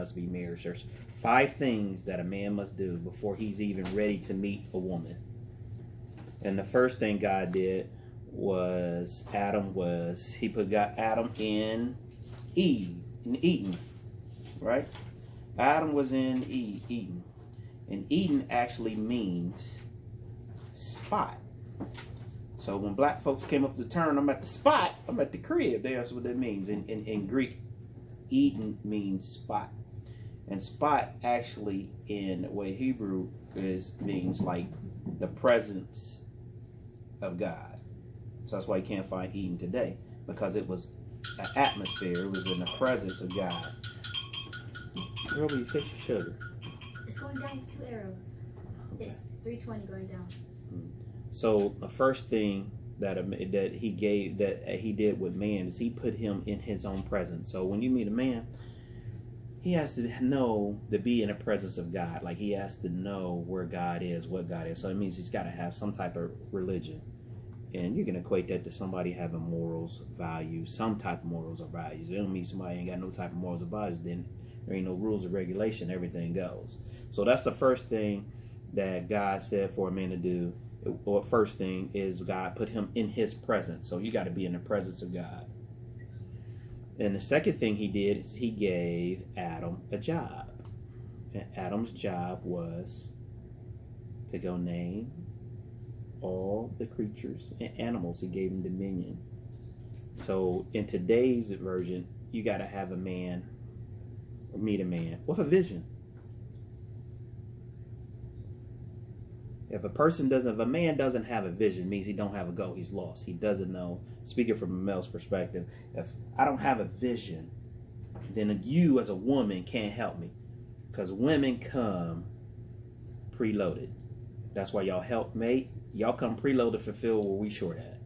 must be marriage. There's 5 things that a man must do before he's even ready to meet a woman. And the first thing God did was he put Adam in Eden, right? Adam was in Eden. And Eden actually means spot. So when black folks came up to the term, I'm at the spot, I'm at the crib, that's what that means. In Greek, Eden means spot. And spot actually in the way Hebrew means like the presence of God. So that's why you can't find Eden today, because it was an atmosphere, it was in the presence of God. Girl, will you fix your sugar? It's going down with 2 arrows. Okay. It's 320 going down. So the first thing that he did with man is he put him in his own presence. So when you meet a man, he has to know to be in the presence of God. Like he has to know where God is, what God is. So it means he's got to have some type of religion. And you can equate that to somebody having morals, values, some type of morals or values. It don't mean somebody ain't got no type of morals or values. Then there ain't no rules or regulation. Everything goes. So that's the first thing that God said for a man to do. Or first thing is God put him in his presence. So you got to be in the presence of God. And the second thing he did is he gave Adam a job. And Adam's job was to go name all the creatures and animals. He gave him dominion. So in today's version, you got to have a man or meet a man with a vision. If a man doesn't have a vision, it means he don't have a goal. He's lost. He doesn't know. Speaking from a male's perspective, if I don't have a vision, then you as a woman can't help me, because women come preloaded. That's why y'all help mate. Y'all come preloaded to fulfill where we short at.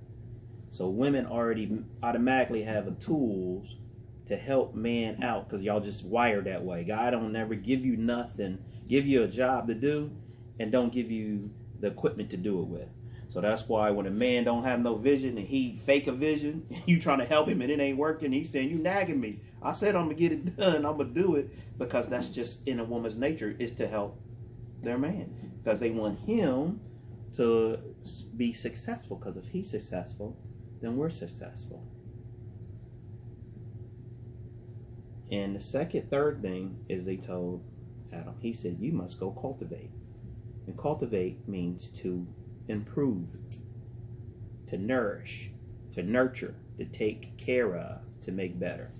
So women already automatically have the tools to help man out, because y'all just wired that way. God don't never give you nothing, give you a job to do, and don't give you the equipment to do it with. So that's why when a man don't have no vision and he fake a vision, you trying to help him and it ain't working, he's saying, you nagging me. I said I'm going to get it done, I'm going to do it, because that's just in a woman's nature, is to help their man. Because they want him to be successful, because if he's successful, then we're successful. And the third thing is they told Adam, he said, you must go cultivate. And cultivate means to improve, to nourish, to nurture, to take care of, to make better.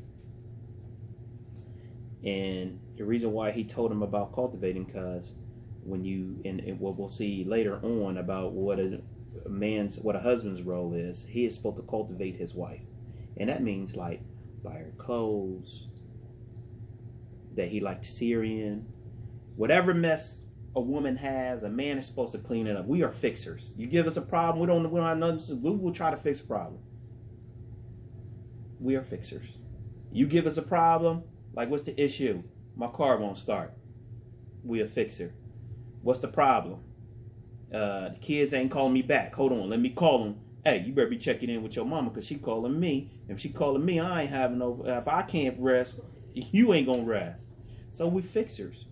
And the reason why he told him about cultivating, because when you, and what we'll see later on about what a husband's role is, he is supposed to cultivate his wife. And that means like buy her clothes that he liked to see her in. Whatever mess a woman has, a man is supposed to clean it up. We are fixers. You give us a problem, we don't have nothing, we will try to fix the problem. We are fixers. You give us a problem, like what's the issue? My car won't start. We a fixer. What's the problem? The kids ain't calling me back. Hold on, let me call them. Hey, you better be checking in with your mama, because she calling me. If she calling me, I ain't having no, if I can't rest, you ain't gonna rest. So we fixers.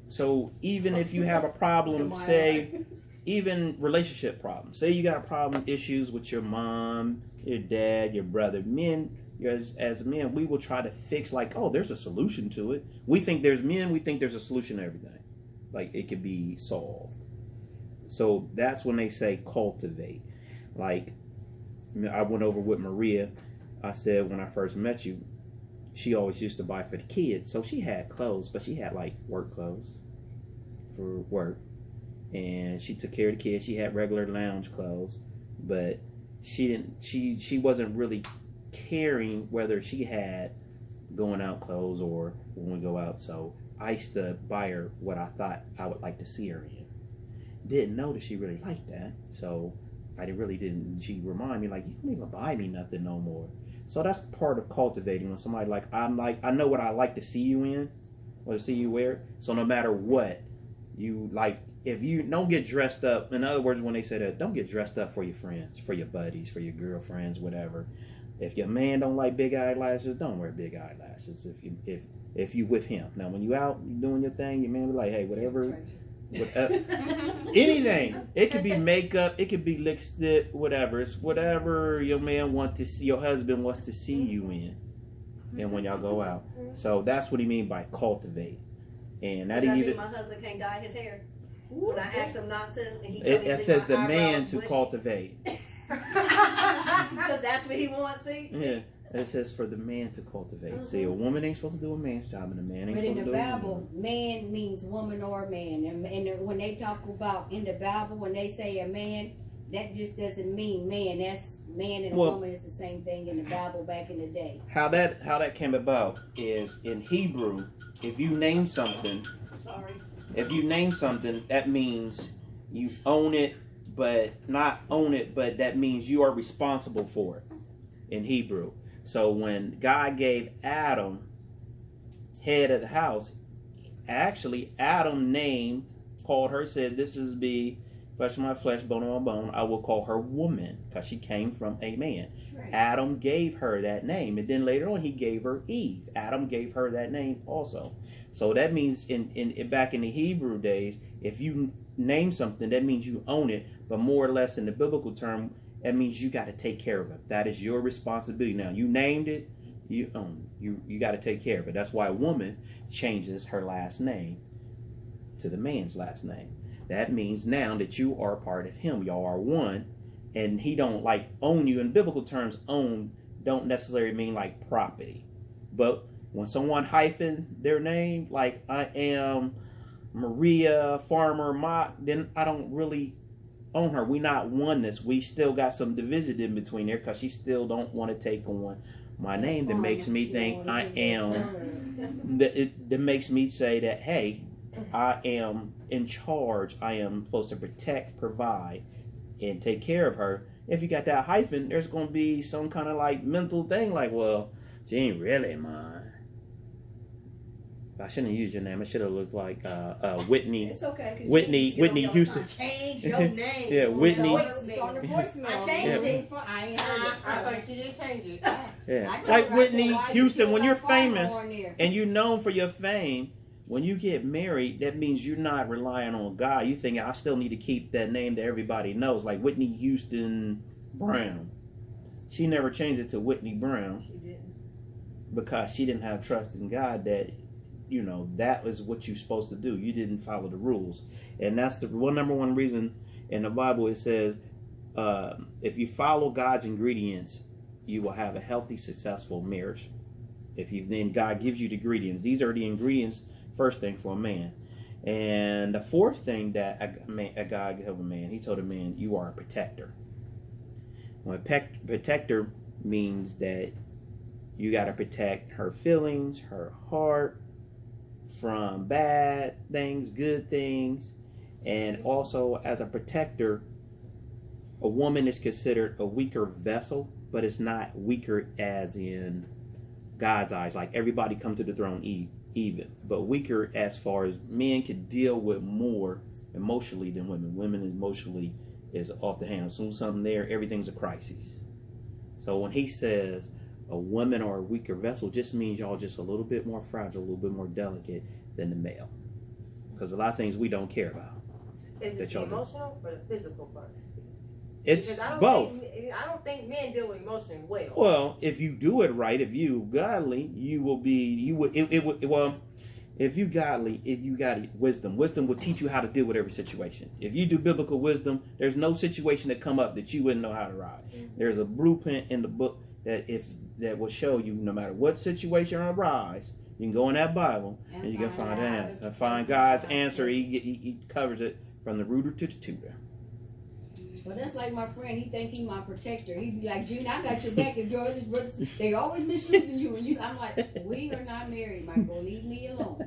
So even if you have a problem, say, even relationship problems, say you got a problem, issues with your mom, your dad, your brother, men, as men, we will try to fix, like, oh, there's a solution to it. We think there's a solution to everything. Like, it could be solved. So that's when they say cultivate. Like, I went over with Maria. I said, when I first met you, she always used to buy for the kids. So she had clothes, but she had like work clothes for work. And she took care of the kids. She had regular lounge clothes, but she wasn't really caring whether she had going out clothes or when we go out. So I used to buy her what I thought I would like to see her in. Didn't know that she really liked that. So I really didn't. She reminded me, like, you don't even buy me nothing no more. So that's part of cultivating. When somebody I know what I like to see you in, or to see you wear. So no matter what you like, if you don't get dressed up, in other words, when they say that, don't get dressed up for your friends, for your buddies, for your girlfriends, whatever. If your man don't like big eyelashes, don't wear big eyelashes. If you with him. Now, when you out doing your thing, your man be like, hey, whatever. Anything. It could be makeup. It could be lipstick. Whatever. It's whatever your man wants to see. Your husband wants to see you in. And when y'all go out. So that's what he mean by cultivate. And that Does that even mean my husband can't dye his hair? When I asked him not to, and he told me it says the man to cultivate. Because that's what he wants, see? Yeah. It says for the man to cultivate. See, a woman ain't supposed to do a man's job, and a man ain't But supposed in to the do Bible, man means woman or man. And when they talk about in the Bible, when they say a man, that just doesn't mean man. That's man and woman is the same thing in the Bible back in the day. How that came about is in Hebrew, if you name something, that means you own it, but not own it, but that means you are responsible for it in Hebrew. So when God gave Adam head of the house, actually Adam called her, said, this is be flesh of my flesh, bone of my bone. I will call her woman because she came from a man. Right. Adam gave her that name. And then later on he gave her Eve. Adam gave her that name also. So that means in back in the Hebrew days, if you name something, that means you own it. But more or less in the biblical term, that means you got to take care of it. That is your responsibility. Now, you named it, you own it. You got to take care of it. That's why a woman changes her last name to the man's last name. That means now that you are part of him. Y'all are one. And he don't like own you. In biblical terms, own don't necessarily mean like property. But when someone hyphen their name, like I am Maria Farmer Mott, then I don't really own her. We not oneness. We still got some division in between there because she still don't want to take on my name. That makes me think I am. That makes me say that, hey, I am in charge. I am supposed to protect, provide, and take care of her. If you got that hyphen, there's going to be some kind of like mental thing like, well, she ain't really mine. I shouldn't have used your name. I should have looked like Whitney. It's okay. Whitney Houston. Change your name. Yeah, Whitney. It's on the voicemail. I changed it. I ain't heard it. I thought she did change it. Yeah, like Whitney Houston. When you're famous and you're known for your fame, when you get married, that means you're not relying on God. You think, I still need to keep that name that everybody knows, like Whitney Houston Brown. She never changed it to Whitney Brown. She didn't. Because she didn't have trust in God that, you know, that was what you're supposed to do. You didn't follow the rules. And that's the number one reason in the Bible. It says, if you follow God's ingredients, you will have a healthy, successful marriage. Then God gives you the ingredients. These are the ingredients, first thing for a man. And the fourth thing that a God gave a man, he told a man, you are a protector. Well, protector means that you got to protect her feelings, her heart, from bad things, good things. And also, as a protector, a woman is considered a weaker vessel, but it's not weaker as in God's eyes. Like everybody come to the throne even, but weaker as far as men can deal with more emotionally than women. Women emotionally is off the handle. As soon as something there, everything's a crisis. So when he says a woman or a weaker vessel, just means y'all just a little bit more fragile, a little bit more delicate than the male. Because a lot of things we don't care about. Is it the emotional or the physical part? It's both. I don't think men deal with emotion well. Well, if you do it right, if you godly, you will be. Well, if you godly, if you got wisdom, wisdom will teach you how to deal with every situation. If you do biblical wisdom, there's no situation that come up that you wouldn't know how to ride. Mm-hmm. There's a blueprint in the book that will show you no matter what situation arises, you can go in that Bible and you can find an answer. Find God's answer. He covers it from the rooter to the tutor. Well, that's like my friend. He think he my protector. He be like, June, I got your back. If your other brothers, they always misusing you. And I'm like, we are not married, Michael. Leave me alone.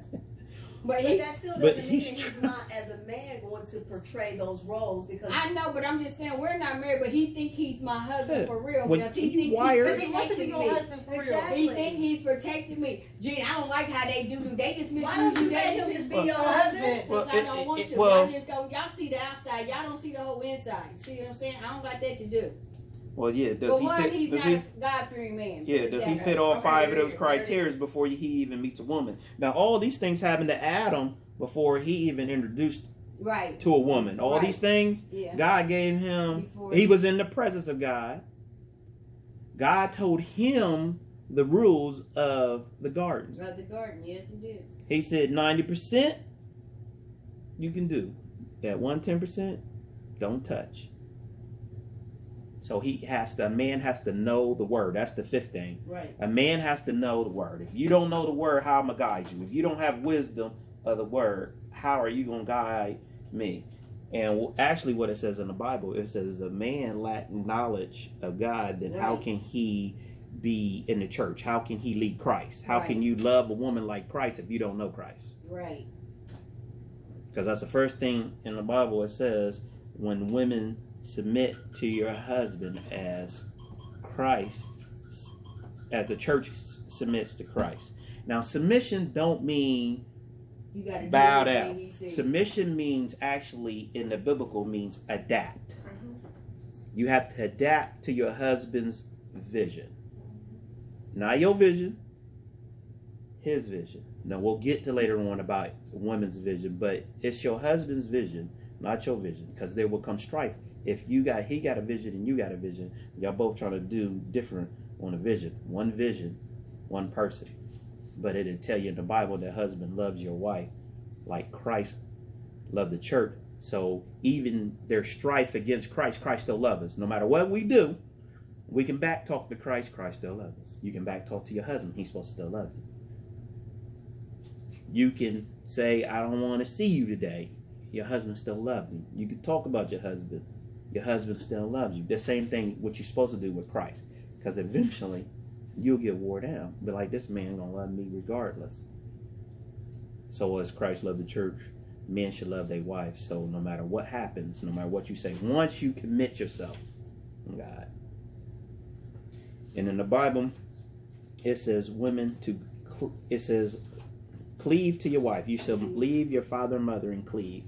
But that still doesn't mean he's not, as a man, going to portray those roles. Because I know, but I'm just saying we're not married. But he think he's my husband for real well, because he thinks he's protecting me. Exactly. He think he's protecting me. Gene, I don't like how they do. They just misuse you. Why don't you let him just be your husband? Because I don't want to. I just don't. Y'all see the outside. Y'all don't see the whole inside. See what I'm saying? I don't got that to do. Well, yeah. Does But he one, fit? he's Does not he? a God-fearing man. Yeah. Put it Does that he way. fit all Okay, 5 of those there it criteria is. before he even meets a woman? Now, all these things happened to Adam before he even introduced Right. to a woman. All Right. these things, Yeah. God gave him. Before He was in the presence of God. God told him the rules of the garden. Of the garden, yes, he did. He said 90% you can do. That 110% don't touch. So a man has to know the word. That's the 5th thing. Right. A man has to know the word. If you don't know the word, how am I guide you? If you don't have wisdom of the word, how are you going to guide me? And actually what it says in the Bible, it says a man lack knowledge of God, then how Right. can he be in the church? How can he lead Christ? How can Right. you love a woman like Christ if you don't know Christ? Right. Because that's the first thing in the Bible. It says when women submit to your husband as Christ, as the church submits to Christ. Now, submission don't mean You got to bow do down. everything he said. Submission means actually in the biblical means adapt. Mhm. You have to adapt to your husband's vision. Not your vision, his vision. Now we'll get to later on about women's vision, but it's your husband's vision, not your vision, because there will come strife. If he got a vision and you got a vision, y'all both trying to do different on a vision, one person. But it'll tell you in the Bible that husband loves your wife like Christ loved the church. So even there's strife against Christ, Christ still loves us. No matter what we do, we can back talk to Christ, Christ still loves us. You can back talk to your husband, he's supposed to still love you. You can say, I don't want to see you today. Your husband still loves you. You can talk about your husband still loves you. The same thing what you're supposed to do with Christ. Because eventually you'll get wore down. But like, this man gonna love me regardless. So as Christ loved the church, men should love their wives. So no matter what happens, no matter what you say, once you commit yourself to God. And in the Bible, it says cleave to your wife. You shall leave your father and mother and cleave.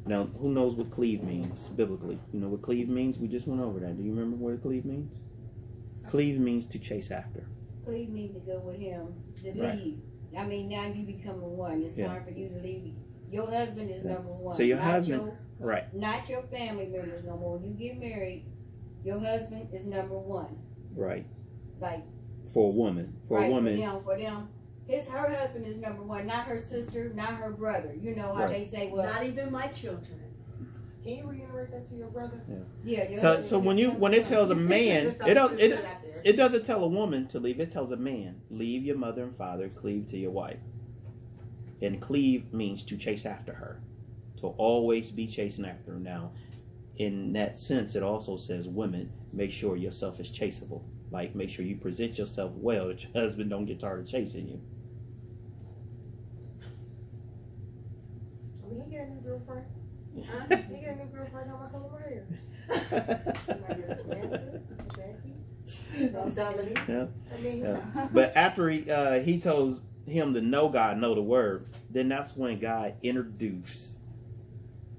Now, who knows what cleave means biblically? You know what cleave means? We just went over that. Do you remember what cleave means? Cleave means to chase after. Cleave means to go with him, to Right. leave. I mean, now you become one. It's Yeah. time for you to leave. Your husband is Yeah. number one. So your not husband- Right, not your family members no more. When you get married, your husband is number one. right. Like, For a woman. For right, a woman. for them. Her husband is number one, not her sister, not her brother. You know how Right. they say, well, Not even my children. Can you reiterate that to your brother? yeah. Your So husband when is you number when it one. tells a man, Just it out there. it doesn't tell a woman to leave. It tells a man, leave your mother and father, cleave to your wife. And cleave means to chase after her, to always be chasing after her. Now, in that sense, it also says, women, make sure yourself is chaseable. Like, make sure you present yourself well, that your husband don't get tired of chasing you. I mean, he got a new girlfriend. Huh? He got a new girlfriend. How much over here? Dominique. Yeah. I mean, Yeah. But after he told him to know God, know the word, then that's when God introduced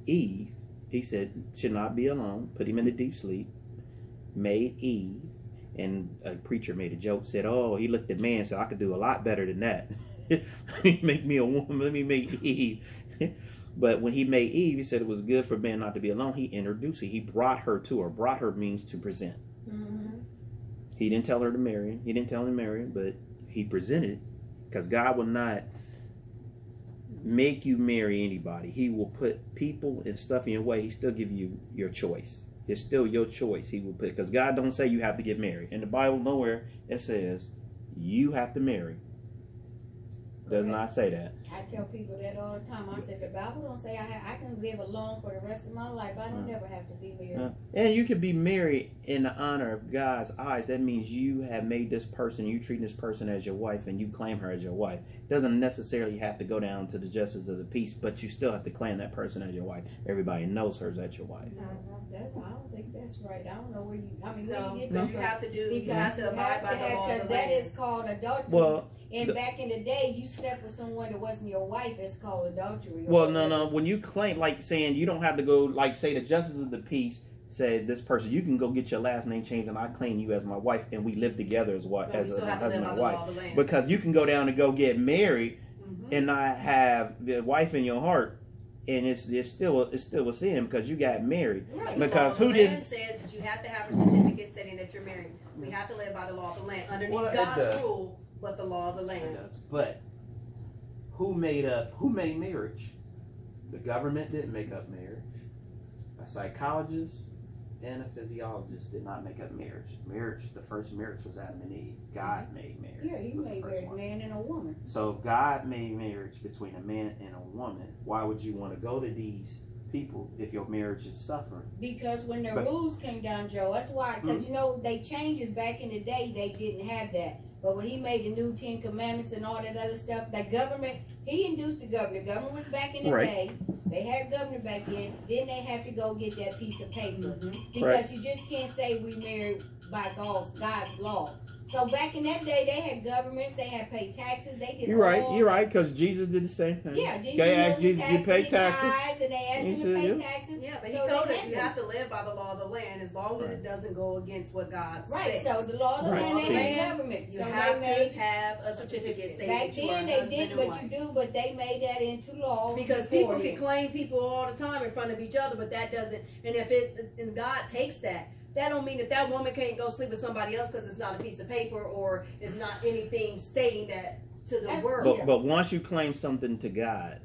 Eve. He said, should not be alone, put him in a deep sleep, made Eve, and a preacher made a joke, said, oh, he looked at man and said, I could do a lot better than that. Let me make me a woman, let me make Eve. But when he made Eve, he said it was good for man not to be alone. He introduced her. He brought her to her. Brought her means to present. Mm-hmm. He didn't tell her to marry him. He didn't tell him to marry him, but he presented, because God will not make you marry anybody. He will put people and stuff in your way. He still give you your choice. It's still your choice. He will put, because God don't say you have to get married. In the Bible, nowhere it says you have to marry. Does not say that. I tell people that all the time. I said the Bible don't say I can live alone for the rest of my life. I don't never have to be married. And you can be married in the honor of God's eyes. That means you have made this person, you treat this person as your wife, and you claim her as your wife. Doesn't necessarily have to go down to the justice of the peace, but you still have to claim that person as your wife. Everybody knows her as your wife. I don't think that's right. I don't know where you. I mean, No, where you get because that you from? have to do. You Because have to abide by the law of because the that land. is called adultery. Well, and back in the day, you slept with someone that wasn't your wife. It's called adultery. well, no. When you claim, like saying you don't have to go, like say the justice of the peace say this person, you can go get your last name changed and I claim you as my wife and we live together as what But we as still a have to live husband by and the wife. law of the land. Because you can go down and go get married Mhm. and not have the wife in your heart, and it's still a sin because you got married. Right. Because the law who of the did? land says that you have to have a certificate stating that you're married. We have to live by the law of the land underneath Well, it God's does. rule, but the law of the land. But who made marriage? The government didn't make up marriage. A psychologist and a physiologist did not make up marriage. The first marriage was Adam and Eve. God made marriage. Yeah, he was the made first married one. man and a woman. So if God made marriage between a man and a woman, why would you want to go to these people if your marriage is suffering? Because when the But- rules came down, Joe, that's why. Because you know they changes back in the day. They didn't have that. But when he made the new 10 Commandments and all that other stuff, that government, he induced the government. The government was back in the Right. day. They had government back then. Then they have to go get that piece of paper. Mhm. Because Right. you just can't say we married by God's law. So back in that day, they had governments. They had paid taxes. They did You're right. all You're that. right. Because Jesus did the same thing. Yeah, Jesus They knows asked the Jesus, "You pay taxes?" tithes, and they asked He him to said, pay "Yeah." taxes. Yeah, but he So told they us had you them. have to live by the law of the land as long as Right. it doesn't go against what God Right, says. so the law of the Right. land, they See. had government. You So have they to made, have a certificate stating back that you are then a they husband did and what wife. you do, but they made that into law. Because before people then. can claim people all the time in front of each other, but that doesn't. And and God takes that, that don't mean that woman can't go sleep with somebody else because it's not a piece of paper or it's not anything stating that to the That's- world. But once you claim something to God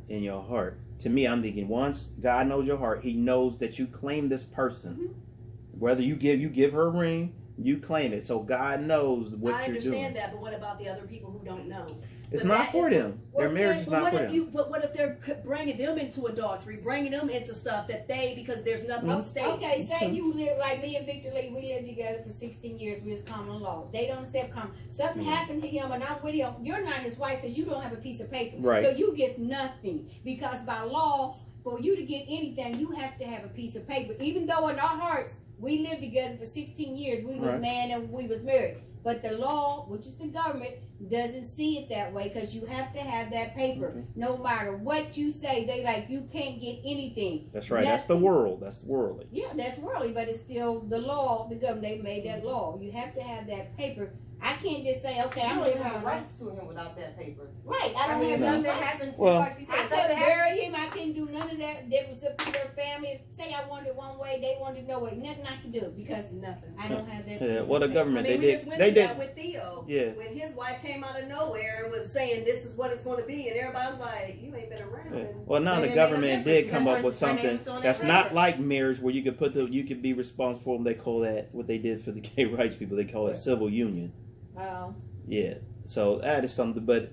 in your heart, to me, I'm thinking once God knows your heart, He knows that you claim this person. Mm-hmm. Whether you give her a ring, you claim it. So God knows what I you're doing. understand that, but what about the other people who don't know? It's But not that for is- them. Their marriage is But not what for if them. But what if they're bringing them into adultery, bringing them into stuff that because there's nothing Mhm. stated. Okay, say you live like me and Victor Lee, we lived together for 16 years, we was common law. They don't accept common. Something Mhm. happened to him and I'm with him, you're not his wife because you don't have a piece of paper. Right. So you get nothing. Because by law, for you to get anything, you have to have a piece of paper. Even though in our hearts, we lived together for 16 years, we was Right. man and we was married. But the law, which is the government, doesn't see it that way because you have to have that paper. Okay. No matter what you say, they like, you can't get anything. That's right. That's the Nothing. world. That's worldly. Yeah, that's worldly, but it's still the law. The government, they made that law. You have to have that paper. I can't just say, okay, I You don't don't even have have rights to him without that paper. Right, I I don't mean, have if No. something nothing. happens, Well- like she said, I something couldn't happens. bury him. I couldn't do none of that. There was up to their family. Say I wanted it one way, they wanted it no way. Nothing I could do because Nothing. I don't have that. Yeah. piece Well, of the paper. government I mean, they we did. just went They through did. that with Theo. Yeah. When his wife came out of nowhere and was saying this is what it's going to be, and everybody was like, "You ain't been around." Yeah. And Well, now But the it made government no did difference come up because with her name something was on that that's not paper. like marriage, where you could be responsible for them. They call that what they did for the gay rights people. They call it civil union. Oh, Yeah. So that is something, but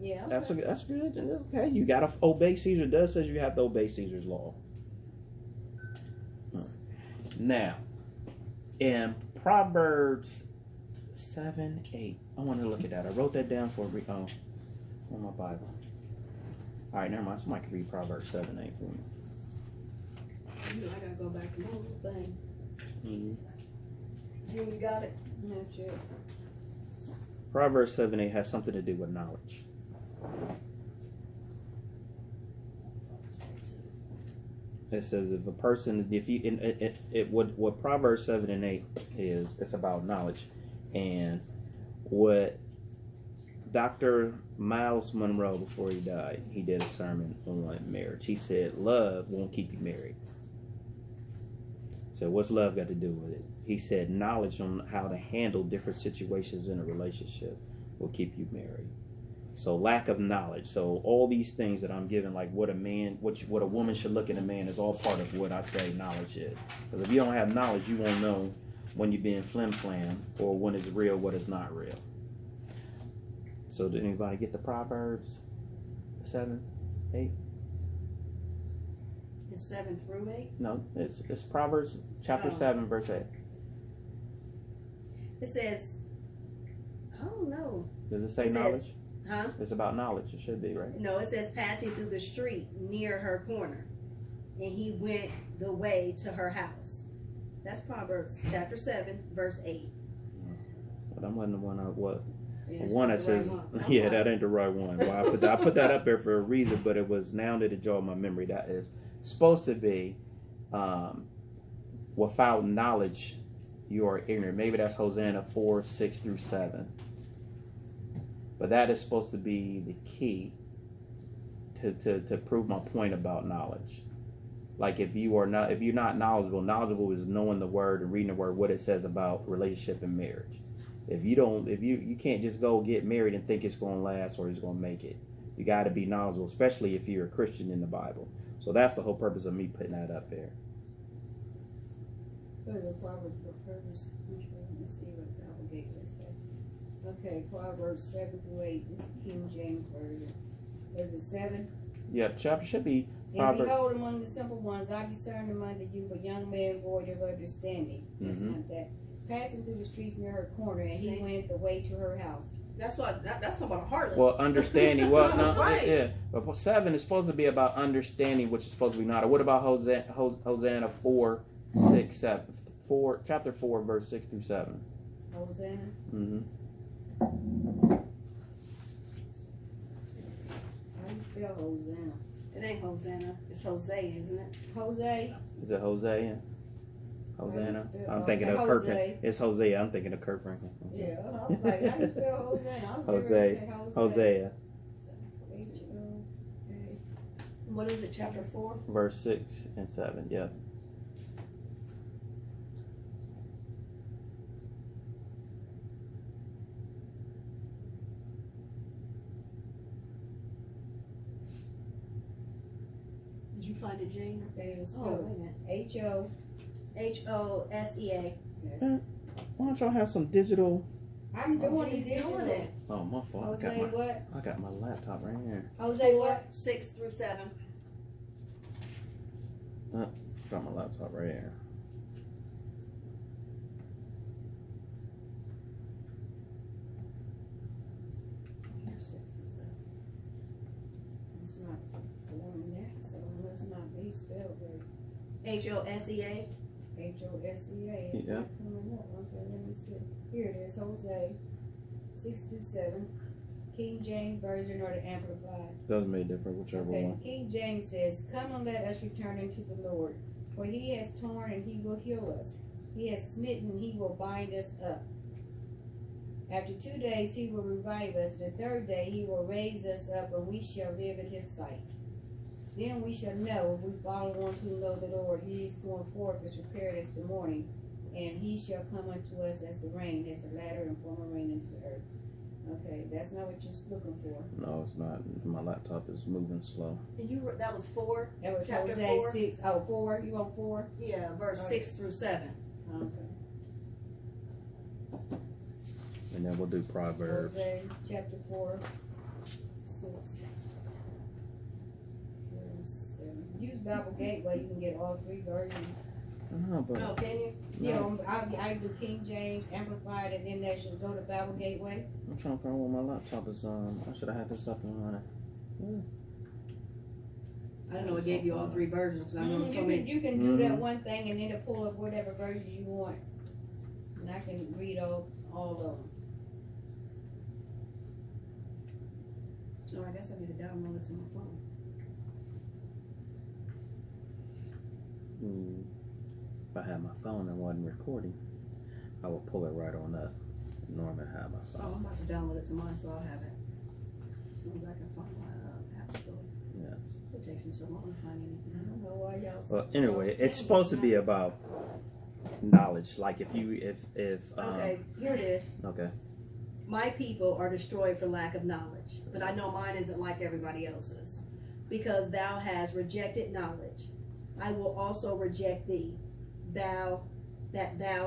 yeah. that's good. And that's okay. You gotta obey Caesar. Does says you have to obey Caesar's law. Now, in Proverbs 7:8, I want to look at that. I wrote that down on my Bible. All right, never mind. Somebody can read Proverbs 7:8 for me. You know, I gotta go back to my whole thing. Mm-hmm. You got it. Not sure. Proverbs 7:8 has something to do with knowledge. It says if a person, if you, what Proverbs 7 and 8 is, it's about knowledge, and what Dr. Miles Monroe, before he died, he did a sermon on marriage. He said, "Love won't keep you married." So what's love got to do with it? He said, "Knowledge on how to handle different situations in a relationship will keep you married." So lack of knowledge. So all these things that I'm giving, like what a man, what a woman should look in a man, is all part of what I say knowledge is. Because if you don't have knowledge, you won't know when you're being flim-flam or when it's real, what is not real. So did anybody get the Proverbs 7, 8? It's 7 through 8. No, it's Proverbs chapter Oh. 7, verse 8. It says, I don't know. Does it say It says- knowledge? Huh? It's about knowledge. It should be, right? No, it says passing through the street near her corner, and he went the way to her house. That's Proverbs chapter 7, verse 8. But I'm letting the one out. What? Yeah, it's One not that the right says, one. yeah, that ain't the right one. Well, I put that up there for a reason, but it was now that it jogged my memory. That is supposed to be without knowledge, you are ignorant. Maybe that's Hosanna 4:6-7. But that is supposed to be the key to prove my point about knowledge. Like if you're not knowledgeable is knowing the word and reading the word, what it says about relationship and marriage. If you can't just go get married and think it's going to last or it's going to make it. You got to be knowledgeable, especially if you're a Christian in the Bible. So that's the whole purpose of me putting that up there. What is it, Proverbs? Let's see what Bible Gateway says. Okay, Proverbs 7-8. This is King James version. Is it 7? Yep, chapter should be And Proverbs. behold, among the simple ones, I discern among the youth a young man void of understanding. That's not that. Passing through the streets near her corner, and he went the way to her house. That's talking about a harlot. Well, understanding. Well, no, Right. yeah. But 7 is supposed to be about understanding, which is supposed to be not. What about Hosanna 4:6-7? Chapter 4, verse 6-7. Hosanna. Mm-hmm. How do you spell Hosanna? It ain't Hosanna. It's Jose, isn't it? Jose. Is it Hosea? Hosanna? Yeah, I'm thinking of Jose. Kurt Franklin. It's Hosea. I'm thinking of Kurt Franklin. Yeah, I was like, how do you spell Hosanna? I was Hosea. Hosea. Hosea, H-O-A. What is it? Chapter 4. verse 6 and 7. Yep. Did you find it, Jane? Okay, it's Oh, wait a minute. H-O. Hosea. Yes. Why don't y'all have some digital? I'm doing He's it. doing it. Oh, my fault. Jose what? I got my laptop right here. Jose what? 6-7. Got my laptop right here. It's not doing that, so it must not be spelled right. Hosea. H-O-S-E-A. It's Yeah. not coming up. Okay, let me see. Here it is, Jose 6-7. King James Version or the Amplified. Doesn't make a difference, whichever Okay, one. King James says, "Come and let us return unto the Lord, for he has torn and he will heal us. He has smitten and he will bind us up. After 2 days he will revive us. The third day he will raise us up, and we shall live in his sight. Then we shall know, if we follow on to know the Lord, he is going forth as prepared as the morning, and he shall come unto us as the rain, as the latter and former rain into the earth." Okay, that's not what you're looking for. No, it's not. My laptop is moving slow. And that was 4. That was Chapter Hosea 4? 6. Oh, 4? You want 4? Yeah, verse Right. 6-7. Okay. And then we'll do Proverbs. Hosea chapter 4, 6, 7. Use Bible Gateway, you can get all 3 versions. But Oh, can you? You know, I do King James, Amplified, and then they should go to Bible Gateway. I'm trying to find where my laptop is. I should have had this up and running. I don't know. It gave you all 3 versions because I know so many. You can do that one thing and then it'll pull up whatever versions you want. And I can read all of them. Oh, I guess I need to download it to my phone. If I had my phone and wasn't recording, I would pull it right on up. Normally I have my Oh, phone. I'm about to download it to mine, so I'll have it as soon as I can find my app store. Yes. It takes me so long to find I anything. don't know why y'all. Well, anyway, it's supposed to be about knowledge. Like if Okay, here it is. okay. My people are destroyed for lack of knowledge, but I know mine isn't like everybody else's. Because thou hast rejected knowledge, I will also reject thee. Thou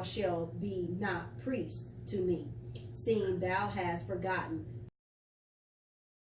shalt be not priest to me, seeing thou hast forgotten